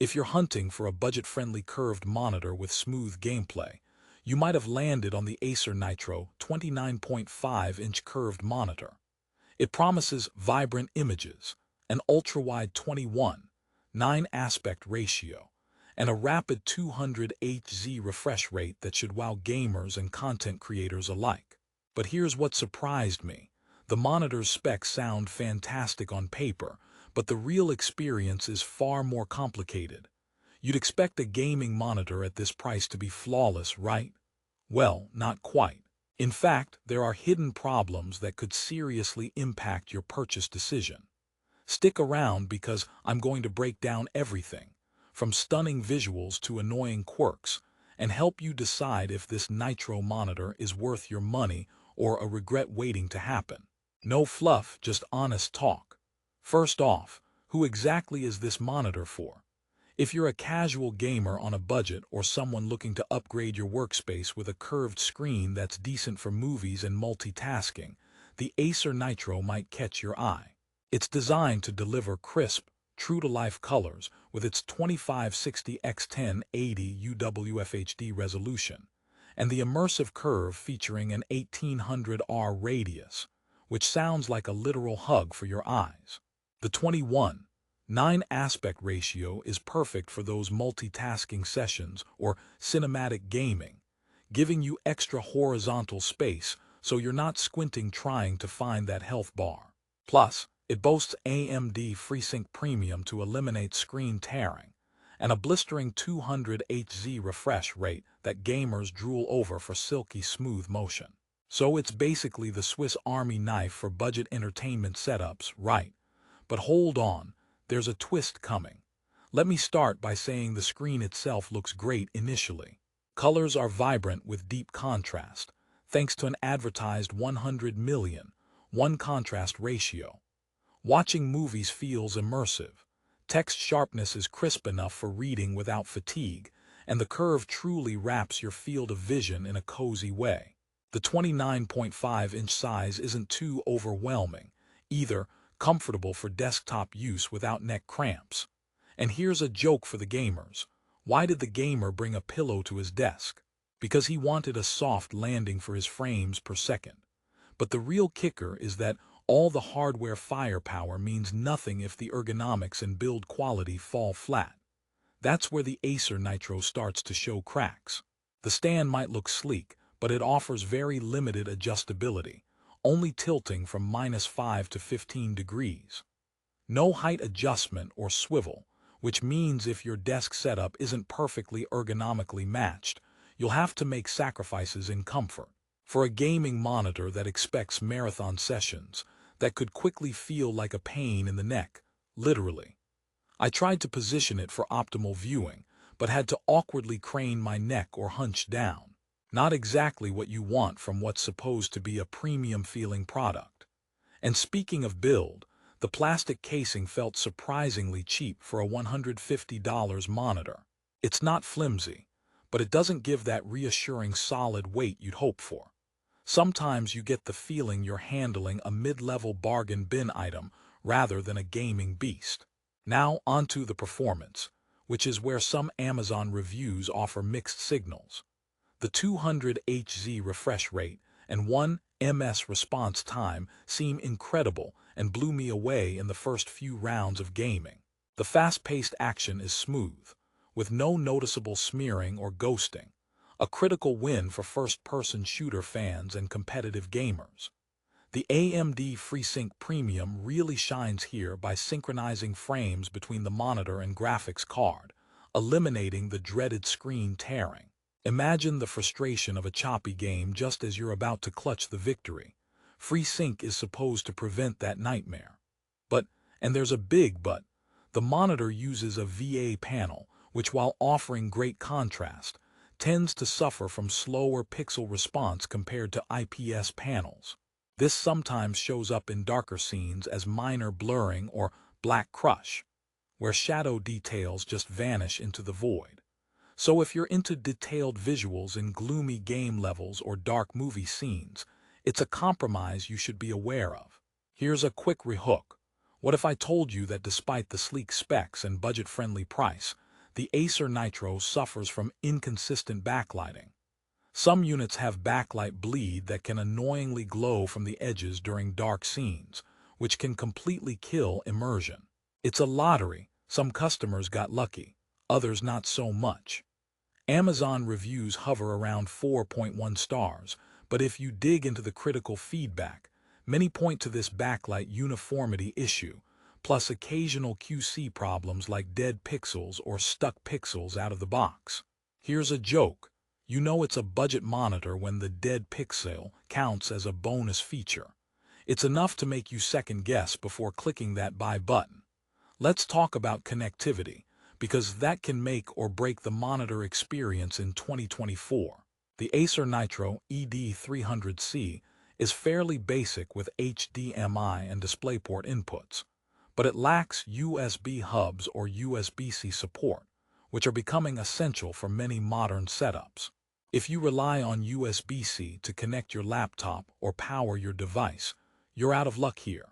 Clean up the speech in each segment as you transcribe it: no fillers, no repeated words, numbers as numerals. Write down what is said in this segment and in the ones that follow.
If you're hunting for a budget-friendly curved monitor with smooth gameplay, you might have landed on the Acer Nitro 29.5-inch curved monitor. It promises vibrant images, an ultra-wide 21:9 aspect ratio, and a rapid 200 Hz refresh rate that should wow gamers and content creators alike. But here's what surprised me. The monitor's specs sound fantastic on paper, but the real experience is far more complicated. You'd expect a gaming monitor at this price to be flawless, right? Well, not quite. In fact, there are hidden problems that could seriously impact your purchase decision. Stick around because I'm going to break down everything, from stunning visuals to annoying quirks, and help you decide if this Nitro monitor is worth your money or a regret waiting to happen. No fluff, just honest talk. First off, who exactly is this monitor for? If you're a casual gamer on a budget or someone looking to upgrade your workspace with a curved screen that's decent for movies and multitasking, the Acer Nitro might catch your eye. It's designed to deliver crisp, true-to-life colors with its 2560x1080 UWF-HD resolution, and the immersive curve featuring an 1800R radius, which sounds like a literal hug for your eyes. The 21:9 aspect ratio is perfect for those multitasking sessions or cinematic gaming, giving you extra horizontal space so you're not squinting trying to find that health bar. Plus, it boasts AMD FreeSync Premium to eliminate screen tearing, and a blistering 200 Hz refresh rate that gamers drool over for silky smooth motion. So it's basically the Swiss Army knife for budget entertainment setups, right? But hold on, there's a twist coming. Let me start by saying the screen itself looks great initially. Colors are vibrant with deep contrast, thanks to an advertised 100:1 contrast ratio. Watching movies feels immersive. Text sharpness is crisp enough for reading without fatigue, and the curve truly wraps your field of vision in a cozy way. The 29.5-inch size isn't too overwhelming, either comfortable for desktop use without neck cramps. And here's a joke for the gamers. Why did the gamer bring a pillow to his desk? Because he wanted a soft landing for his frames per second. But the real kicker is that all the hardware firepower means nothing if the ergonomics and build quality fall flat. That's where the Acer Nitro starts to show cracks. The stand might look sleek, but it offers very limited adjustability, only tilting from -5 to 15 degrees. No height adjustment or swivel, which means if your desk setup isn't perfectly ergonomically matched, you'll have to make sacrifices in comfort. For a gaming monitor that expects marathon sessions, that could quickly feel like a pain in the neck, literally. I tried to position it for optimal viewing, but had to awkwardly crane my neck or hunch down. Not exactly what you want from what's supposed to be a premium-feeling product. And speaking of build, the plastic casing felt surprisingly cheap for a $150 monitor. It's not flimsy, but it doesn't give that reassuring solid weight you'd hope for. Sometimes you get the feeling you're handling a mid-level bargain bin item rather than a gaming beast. Now onto the performance, which is where some Amazon reviews offer mixed signals. The 200 Hz refresh rate and 1 ms response time seem incredible and blew me away in the first few rounds of gaming. The fast-paced action is smooth, with no noticeable smearing or ghosting, a critical win for first-person shooter fans and competitive gamers. The AMD FreeSync Premium really shines here by synchronizing frames between the monitor and graphics card, eliminating the dreaded screen tearing. Imagine the frustration of a choppy game just as you're about to clutch the victory. FreeSync is supposed to prevent that nightmare. But, and there's a big but, the monitor uses a VA panel, which while offering great contrast, tends to suffer from slower pixel response compared to IPS panels. This sometimes shows up in darker scenes as minor blurring or black crush, where shadow details just vanish into the void. So if you're into detailed visuals in gloomy game levels or dark movie scenes, it's a compromise you should be aware of. Here's a quick rehook. What if I told you that despite the sleek specs and budget-friendly price, the Acer Nitro suffers from inconsistent backlighting. Some units have backlight bleed that can annoyingly glow from the edges during dark scenes, which can completely kill immersion. It's a lottery. Some customers got lucky, others not so much. Amazon reviews hover around 4.1 stars, but if you dig into the critical feedback, many point to this backlight uniformity issue, plus occasional QC problems like dead pixels or stuck pixels out of the box. Here's a joke. You know it's a budget monitor when the dead pixel counts as a bonus feature. It's enough to make you second guess before clicking that buy button. Let's talk about connectivity, because that can make or break the monitor experience in 2024. The Acer Nitro ED300C is fairly basic with HDMI and DisplayPort inputs, but it lacks USB hubs or USB-C support, which are becoming essential for many modern setups. If you rely on USB-C to connect your laptop or power your device, you're out of luck here.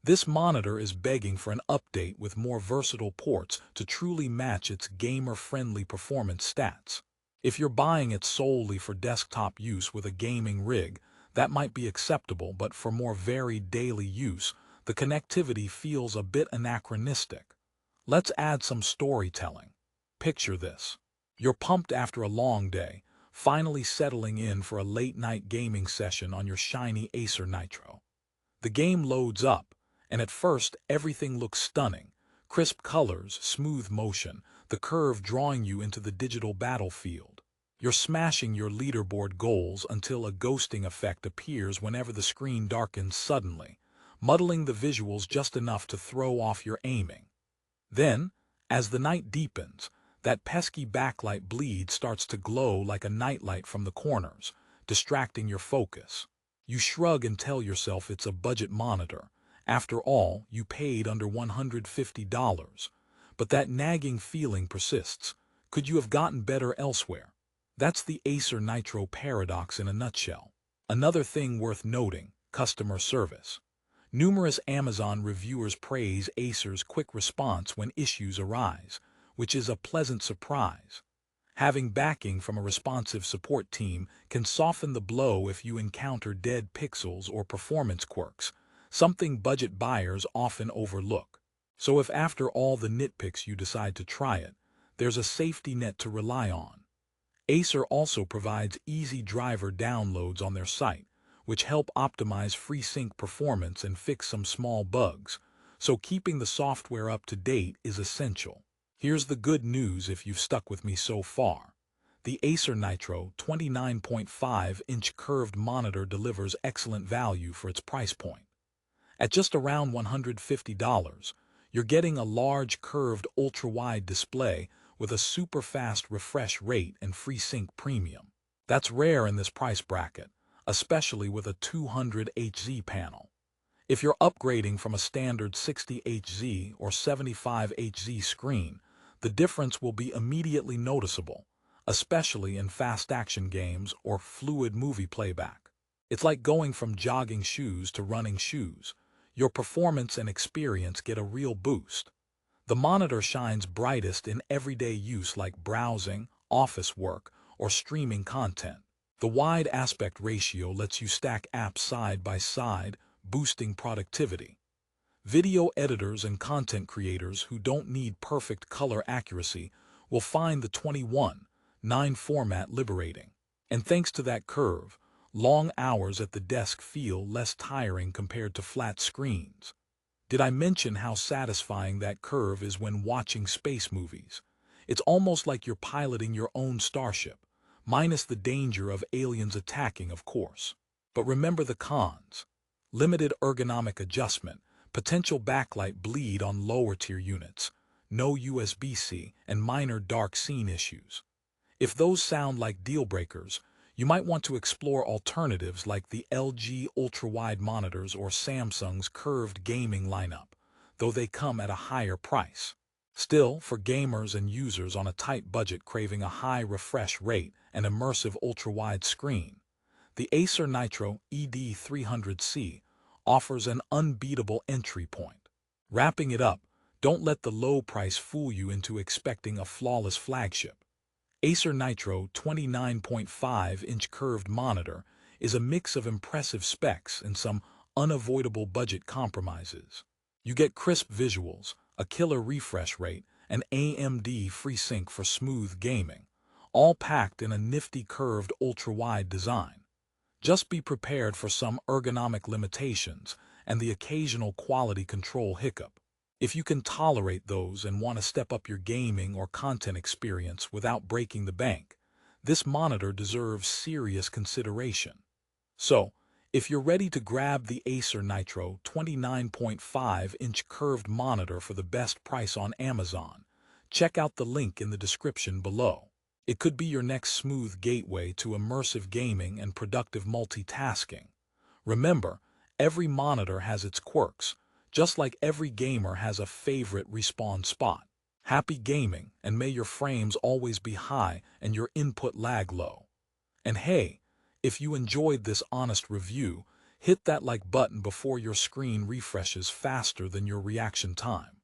This monitor is begging for an update with more versatile ports to truly match its gamer-friendly performance stats. If you're buying it solely for desktop use with a gaming rig, that might be acceptable, but for more varied daily use, the connectivity feels a bit anachronistic. Let's add some storytelling. Picture this. You're pumped after a long day, finally settling in for a late-night gaming session on your shiny Acer Nitro. The game loads up, and at first everything looks stunning. Crisp colors, smooth motion, the curve drawing you into the digital battlefield. You're smashing your leaderboard goals until a ghosting effect appears whenever the screen darkens suddenly, muddling the visuals just enough to throw off your aiming. Then, as the night deepens, that pesky backlight bleed starts to glow like a nightlight from the corners, distracting your focus. You shrug and tell yourself it's a budget monitor. After all, you paid under $150. But that nagging feeling persists. Could you have gotten better elsewhere? That's the Acer Nitro paradox in a nutshell. Another thing worth noting, customer service. Numerous Amazon reviewers praise Acer's quick response when issues arise, which is a pleasant surprise. Having backing from a responsive support team can soften the blow if you encounter dead pixels or performance quirks, something budget buyers often overlook. So if after all the nitpicks you decide to try it, there's a safety net to rely on. Acer also provides easy driver downloads on their site, which help optimize FreeSync performance and fix some small bugs, so keeping the software up to date is essential. Here's the good news if you've stuck with me so far. The Acer Nitro 29.5-inch curved monitor delivers excellent value for its price point. At just around $150, you're getting a large curved ultra-wide display with a super fast refresh rate and FreeSync Premium. That's rare in this price bracket, especially with a 200Hz panel. If you're upgrading from a standard 60Hz or 75Hz screen, the difference will be immediately noticeable, especially in fast-action games or fluid movie playback. It's like going from jogging shoes to running shoes. Your performance and experience get a real boost. The monitor shines brightest in everyday use like browsing, office work, or streaming content. The wide aspect ratio lets you stack apps side by side, boosting productivity. Video editors and content creators who don't need perfect color accuracy will find the 21:9 format liberating. And thanks to that curve, long hours at the desk feel less tiring compared to flat screens. Did I mention how satisfying that curve is when watching space movies? It's almost like you're piloting your own starship, minus the danger of aliens attacking, of course. But remember the cons. Limited ergonomic adjustment, potential backlight bleed on lower-tier units, no USB-C, and minor dark scene issues. If those sound like deal-breakers, you might want to explore alternatives like the LG ultra-wide monitors or Samsung's curved gaming lineup, though they come at a higher price. Still, for gamers and users on a tight budget craving a high refresh rate and immersive ultra-wide screen, the Acer Nitro ED300C offers an unbeatable entry point. Wrapping it up, Don't let the low price fool you into expecting a flawless flagship. Acer Nitro 29.5-inch curved monitor is a mix of impressive specs and some unavoidable budget compromises. You get crisp visuals, a killer refresh rate, and AMD FreeSync for smooth gaming, all packed in a nifty curved ultra-wide design. Just be prepared for some ergonomic limitations and the occasional quality control hiccup. If you can tolerate those and want to step up your gaming or content experience without breaking the bank, this monitor deserves serious consideration. So, if you're ready to grab the Acer Nitro 29.5-inch curved monitor for the best price on Amazon, check out the link in the description below. It could be your next smooth gateway to immersive gaming and productive multitasking. Remember, every monitor has its quirks, just like every gamer has a favorite respawn spot. Happy gaming, and may your frames always be high and your input lag low. And hey, if you enjoyed this honest review, hit that like button before your screen refreshes faster than your reaction time.